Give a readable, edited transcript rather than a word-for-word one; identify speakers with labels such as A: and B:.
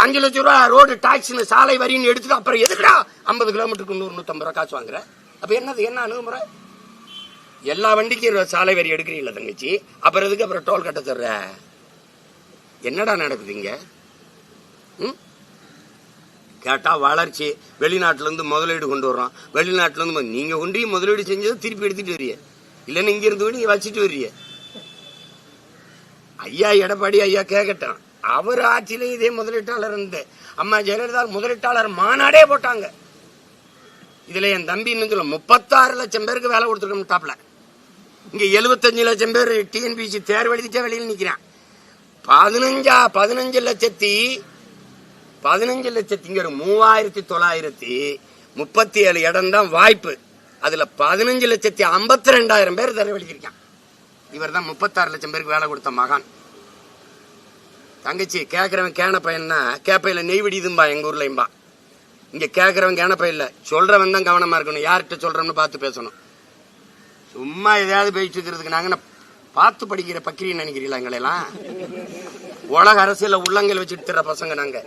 A: 5 லட்சம் ரூபா road tax சாலை வரின்னு எடுத்துட்டு அப்புறம் எதுக்குடா 50 கிலோமீட்டருக்கு 100-150 ரூபா காசு வாங்குற? அப்ப என்ன அணுகுமுறை? எல்லா வண்டிக்கும் சாலை வரி எடுக்கிறீங்களா தங்கச்சி? அப்புறம் எதுக்கு அப்புறம் டோல் கட்ட தர்ற? என்னடா நடக்குதுங்க? கேட்டா வளர்ச்சி, வெளிநாட்டுல இருந்து முதலீடு கொண்டு வர்றோம். வெளிநாட்டுல இருந்து நீங்க கொண்டு முதலீடு செஞ்சதை திருப்பி எடுத்துட்டு வர்றீங்க, இல்லன்னு இங்க இருந்து நீங்க வச்சுட்டு வர்றீங்க. ஐயா எடப்பாடி ஐயா கேட்கட்டும், அவர் ஆட்சியில இதே முதலீட்டாளர் இருந்து அம்மா ஜெயலலிதா முதலீட்டாளர் மாநாடே போட்டாங்க. இதுல என் தம்பி இன்னும் சொல்ல 36 லட்சம் பேருக்கு வேலை கொடுத்துருக்கோம் டாப்ல. இங்க 75 லட்சம் பேர் டிஎன்பிசி தேர்வு எழுதிட்டே வெளியில் நிக்கிறான். 15 லட்சத்திங்க 3937 இடம் தான் வாய்ப்பு. அதுல 15,52,000 பேர் தேர்வு எழுதியிருக்கான். இவர் தான் 36 லட்சம் பேருக்கு வேலை கொடுத்த மகான். தங்கச்சி கேட்கறவன் கேன பையன்னா கேப்பையில நெய் விடிதும்பா எங்க ஊர்லயும்பா. இங்க கேட்கறவன் கேன பையில சொல்றவன் தான் கவனமா இருக்கணும். யார்கிட்ட சொல்றோம்னு பார்த்து பேசணும். சும்மா எதையாவது பேசிட்டு இருக்கிறதுக்கு நாங்க பார்த்து படிக்கிற பக்கிரின்னு நினைக்கிறீங்களா? எங்களெல்லாம் உலக அரசியல உள்ளங்கள் வச்சுட்டு தர பசங்க நாங்க.